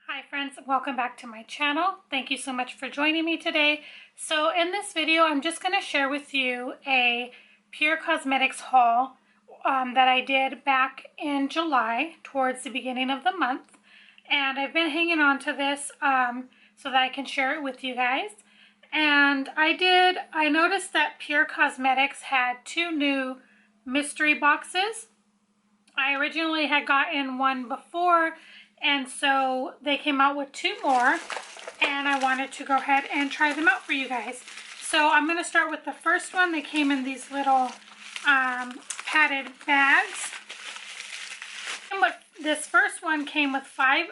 Hi friends, welcome back to my channel. Thank you so much for joining me today. So in this video, I'm just going to share with you a PUR Cosmetics haul that I did back in July towards the beginning of the month. And I've been hanging on to this so that I can share it with you guys. And I noticed that PUR Cosmetics had two new mystery boxes. I originally had gotten one before, and so they came out with two more, and I wanted to go ahead and try them out for you guys. So I'm going to start with the first one. They came in these little padded bags. This first one came with five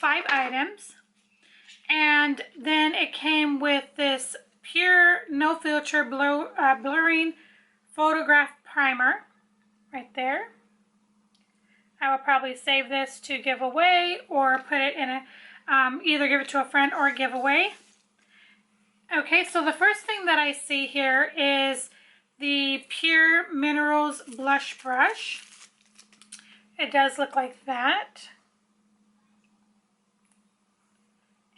items, and then it came with this PUR No Filter Blurring Photograph Primer right there. I will probably save this to give away or put it in a, either give it to a friend or give away. Okay, so the first thing that I see here is the PUR Minerals Blush Brush. It does look like that.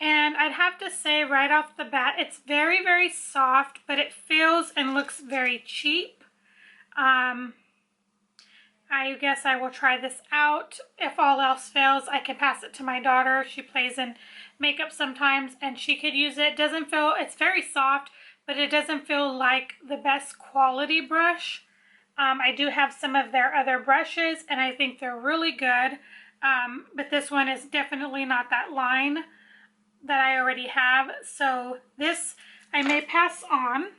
And I'd have to say right off the bat, it's very, very soft, but it feels and looks very cheap. I guess I will try this out. If all else fails, I can pass it to my daughter. She plays in makeup sometimes and she could use it. It's very soft, but it doesn't feel like the best quality brush. I do have some of their other brushes and I think they're really good. But this one is definitely not that line that I already have. So this I may pass on.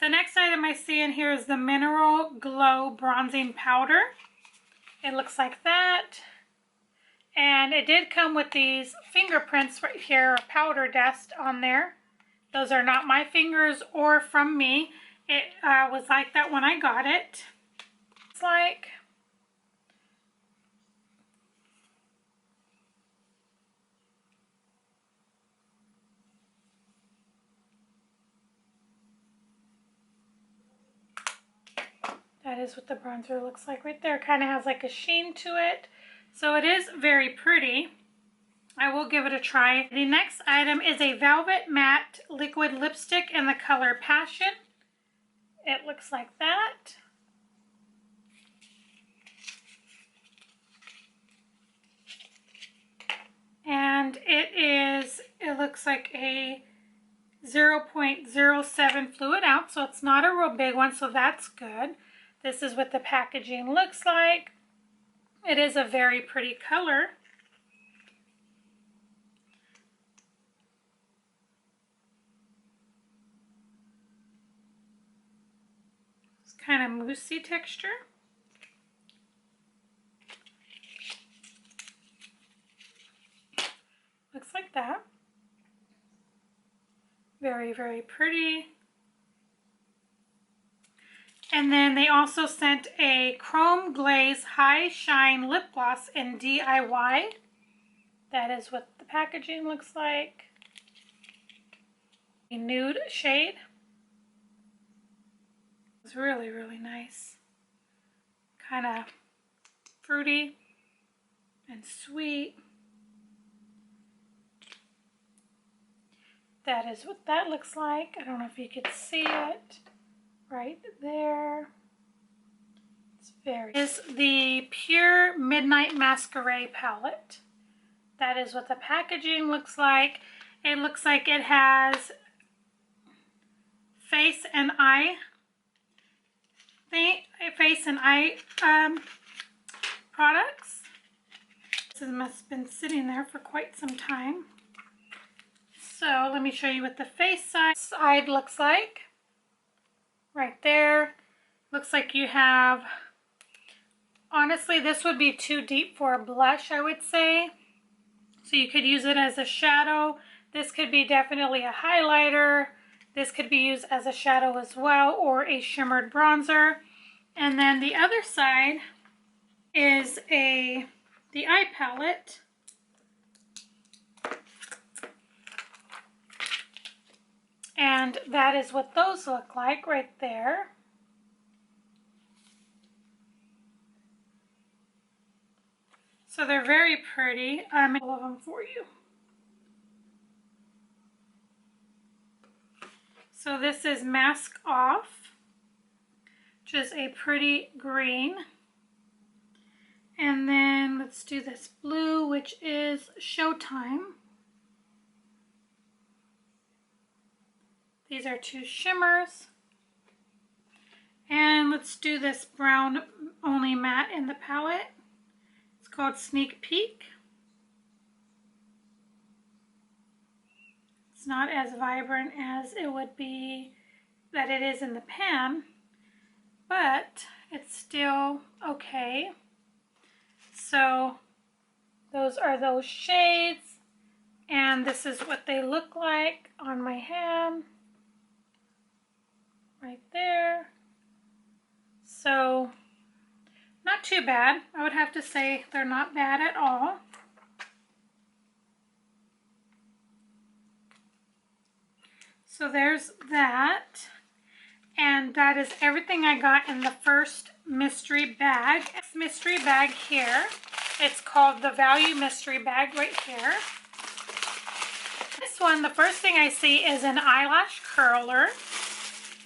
The next item I see in here is the Mineral Glow Bronzing Powder. It looks like that. And it did come with these fingerprints right here, powder dust on there. Those are not my fingers or from me. It was like that when I got it. It's like... That is what the bronzer looks like right there. Kind of has like a sheen to it. So it is very pretty. I will give it a try. The next item is a Velvet Matte Liquid Lipstick in the color Passion. It looks like that. And it looks like a 0.07 fluid ounce, so it's not a real big one, so that's good. This is what the packaging looks like. It is a very pretty color. It's kind of moussey texture. Looks like that. Very, very pretty. And then they also sent a Chrome Glaze High Shine Lip Gloss in DIY. That is what the packaging looks like. A nude shade. It's really, really nice. Kind of fruity and sweet. That is what that looks like. I don't know if you could see it. Right there. Is the PUR Midnight Masquerade palette. That is what the packaging looks like. It looks like it has face and eye products. This must have been sitting there for quite some time. So let me show you what the face side looks like. Right there. Looks like you have, honestly, this would be too deep for a blush, I would say. So you could use it as a shadow. This could be definitely a highlighter. This could be used as a shadow as well, or a shimmered bronzer. And then the other side is the eye palette. And that is what those look like right there. So they're very pretty. I'm all of them for you. So this is Mask Off, which is a pretty green. And then let's do this blue, which is Showtime. These are two shimmers. And let's do this brown only matte in the palette. It's called Sneak Peek. It's not as vibrant as it would be that it is in the pan, but it's still okay. So those are those shades, and this is what they look like on my hand, right there. So not too bad. I would have to say they're not bad at all. So there's that, and that is everything I got in the first mystery bag. This mystery bag here, it's called the Value Mystery Bag right here. This one, the first thing I see is an eyelash curler.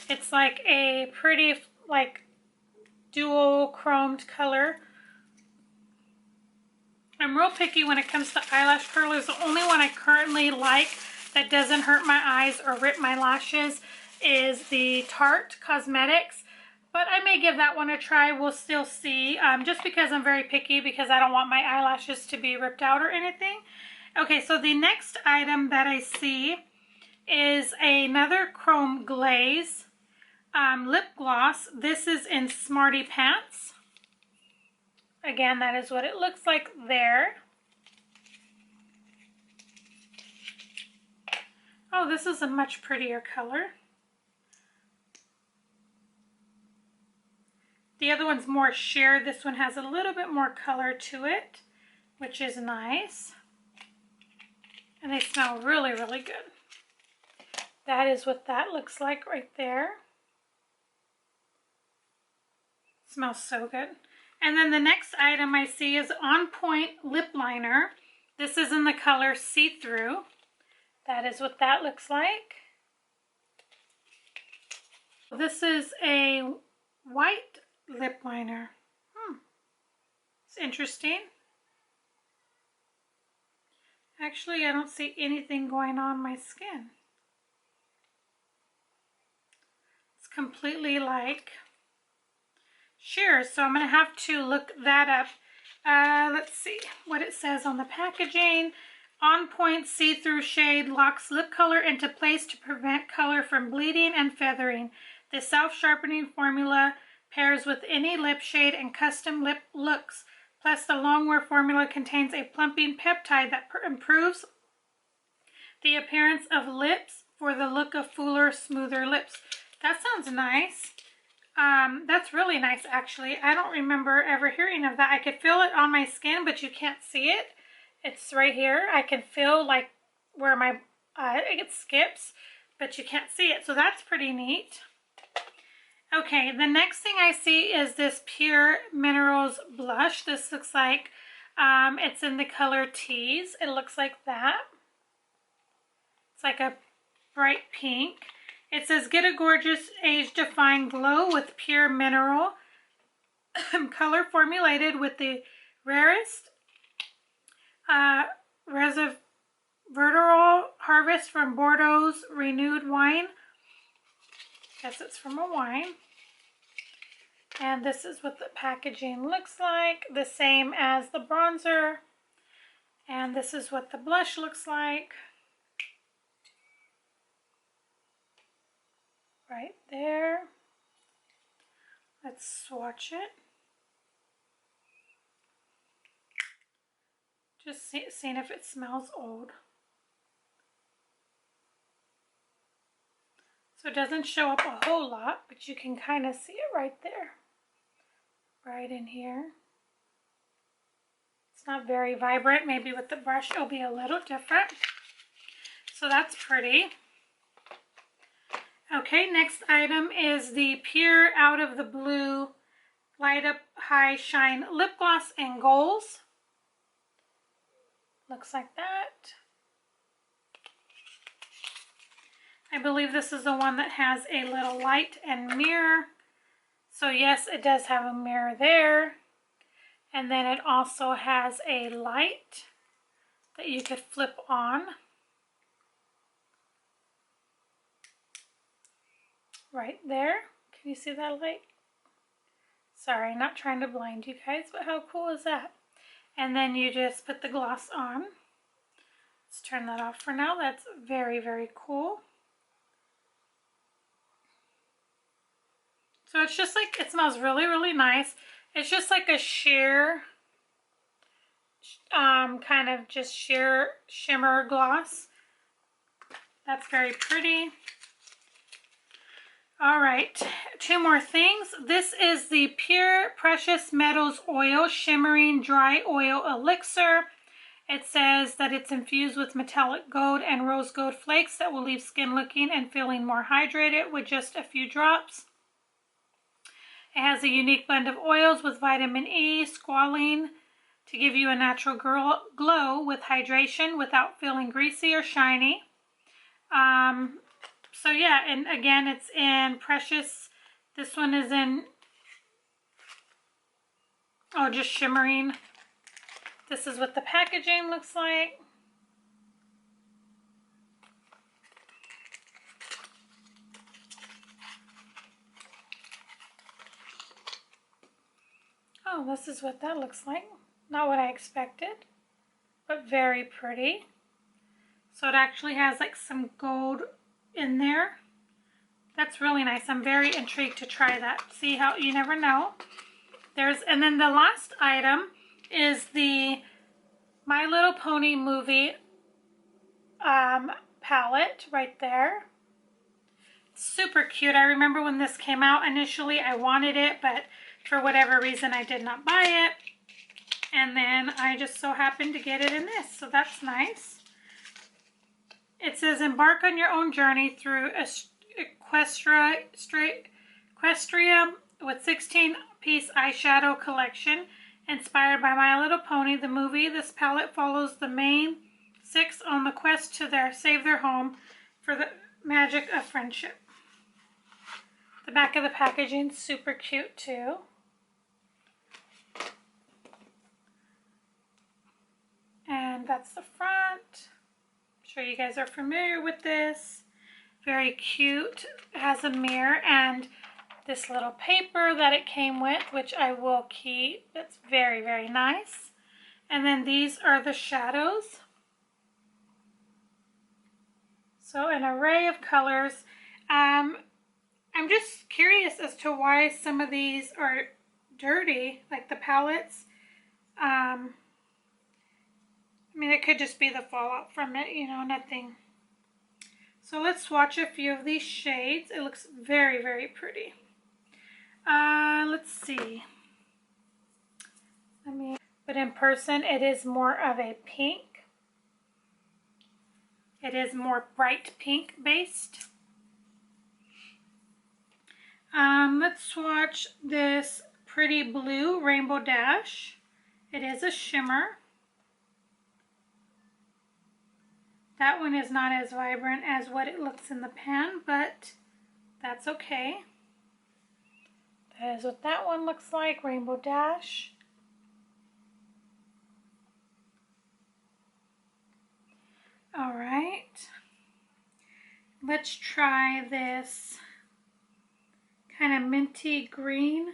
It's like a pretty, like, dual chromed color. I'm real picky when it comes to eyelash curlers. The only one I currently like that doesn't hurt my eyes or rip my lashes is the PUR Cosmetics, but I may give that one a try. We'll still see, just because I'm very picky, because I don't want my eyelashes to be ripped out or anything. Okay, so the next item that I see is another chrome glaze lip gloss. This is in Smarty Pants. Again, that is what it looks like there. Oh, this is a much prettier color. The other one's more sheer. This one has a little bit more color to it, which is nice. And they smell really, really good. That is what that looks like right there. Smells so good. And then the next item I see is On Point Lip Liner. This is in the color See Through. That is what that looks like. This is a white lip liner. It's interesting. Actually, I don't see anything going on my skin. It's completely like sheer, so I'm going to have to look that up. Let's see what it says on the packaging. On Point See-Through Shade locks lip color into place to prevent color from bleeding and feathering. The self-sharpening formula pairs with any lip shade and custom lip looks. Plus, the Longwear formula contains a plumping peptide that improves the appearance of lips for the look of fuller, smoother lips. That sounds nice. That's really nice, actually. I don't remember ever hearing of that. I could feel it on my skin, but you can't see it. It's right here. I can feel like where my it skips, but you can't see it. So that's pretty neat. Okay, the next thing I see is this Pure Minerals blush. This looks like it's in the color Tease. It looks like that. It's like a bright pink. It says, get a gorgeous age-defying glow with Pure Mineral. Color formulated with the rarest resveratrol harvest from Bordeaux's renewed wine. Guess it's from a wine. And this is what the packaging looks like. The same as the bronzer. And this is what the blush looks like. Right there. Let's swatch it. Just seeing if it smells old. So it doesn't show up a whole lot, but you can kind of see it right there. Right in here. It's not very vibrant. Maybe with the brush it'll be a little different. So that's pretty. Okay, next item is the Pure Out of the Blue Light Up High Shine Lip Gloss in Goals. Looks like that. I believe this is the one that has a little light and mirror. So yes, it does have a mirror there. And then it also has a light that you could flip on. Right there. Can you see that light? Sorry, not trying to blind you guys, but how cool is that? And then you just put the gloss on. Let's turn that off for now. That's very, very cool. So it's just like, it smells really, really nice. It's just like a sheer, kind of just sheer shimmer gloss. That's very pretty. All right, 2 more things. This is the Pure Precious Metals Oil Shimmering Dry Oil Elixir. It says that it's infused with metallic gold and rose gold flakes that will leave skin looking and feeling more hydrated with just a few drops. It has a unique blend of oils with vitamin E, squalene to give you a natural glow with hydration without feeling greasy or shiny. So yeah, and again, it's in Precious. This one is in, oh, just shimmering. This is what the packaging looks like. Oh, this is what that looks like. Not what I expected, but very pretty. So it actually has like some gold in there. That's really nice. I'm very intrigued to try that. See how, you never know. And then the last item is the My Little Pony movie palette right there. Super cute. I remember when this came out initially, I wanted it, but for whatever reason I did not buy it. And then I just so happened to get it in this, so that's nice. It says, embark on your own journey through Equestria with 16-piece eyeshadow collection. Inspired by My Little Pony, the movie, this palette follows the main 6 on the quest to save their home for the magic of friendship. The back of the packaging is super cute too. And that's the front. I'm sure you guys are familiar with this. Very cute. It has a mirror and this little paper that it came with, which I will keep. It's very, very nice. And then these are the shadows. So an array of colors. I'm just curious as to why some of these are dirty, like the palettes. I mean, it could just be the fallout from it, you know, nothing. So let's swatch a few of these shades. It looks very, very pretty. Let's see. But in person, it is more of a pink. It is more bright pink based. Let's swatch this pretty blue Rainbow Dash. It is a shimmer. That one is not as vibrant as what it looks in the pan, but that's okay. That is what that one looks like, Rainbow Dash. All right. Let's try this kind of minty green.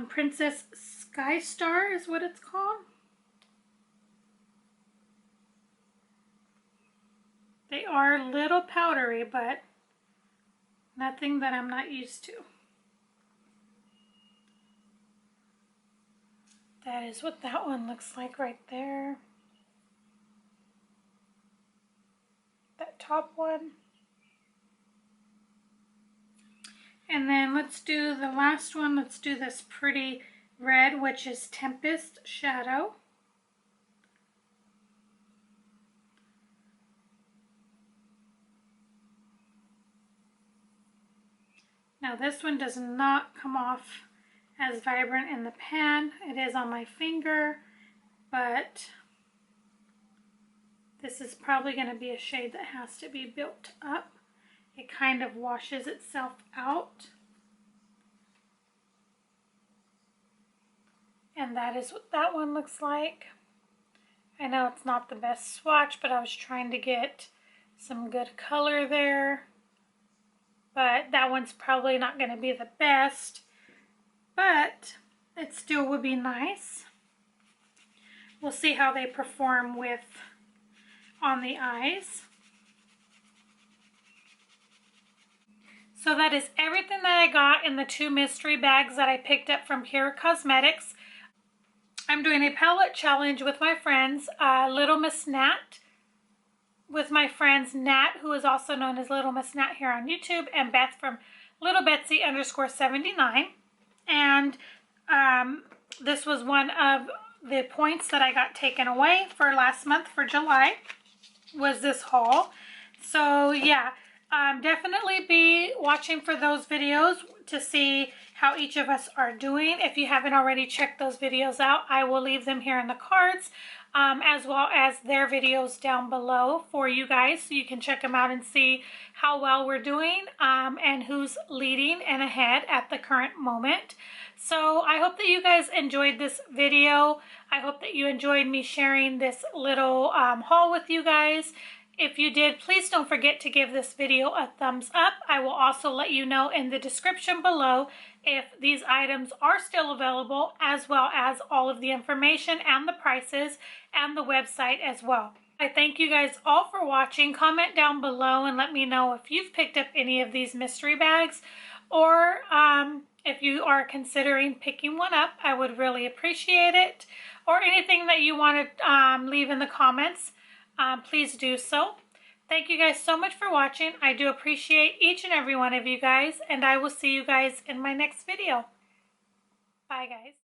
Princess Sky Star is what it's called. They are a little powdery, but nothing that I'm not used to. That is what that one looks like right there. That top one. And then let's do the last one. Let's do this pretty red, which is Tempest Shadow. Now this one does not come off as vibrant in the pan. It is on my finger, but This is probably going to be a shade that has to be built up. It kind of washes itself out. And that is what that one looks like. I know it's not the best swatch, but I was trying to get some good color there. But that one's probably not going to be the best, but it still would be nice. We'll see how they perform with on the eyes. So that is everything that I got in the 2 mystery bags that I picked up from PUR Cosmetics. I'm doing a palette challenge with my friends, Little Miss Nat, with my friends Nat, who is also known as Little Miss Nat here on YouTube, and Beth from LittleBetsy_79. And this was one of the points that I got taken away for last month for July, was this haul. So yeah, definitely be watching for those videos to see how each of us are doing. If you haven't already checked those videos out, I will leave them here in the cards, as well as their videos down below for you guys, so you can check them out and see how well we're doing, and who's leading and ahead at the current moment. So I hope that you guys enjoyed this video. I hope that you enjoyed me sharing this little haul with you guys. If you did, please don't forget to give this video a thumbs up. I will also let you know in the description below if these items are still available, as well as all of the information and the prices and the website as well. I thank you guys all for watching. Comment down below and let me know if you've picked up any of these mystery bags, or if you are considering picking one up. I would really appreciate it. Or anything that you want to leave in the comments, please do so. Thank you guys so much for watching. I do appreciate each and every one of you guys, and I will see you guys in my next video. Bye, guys.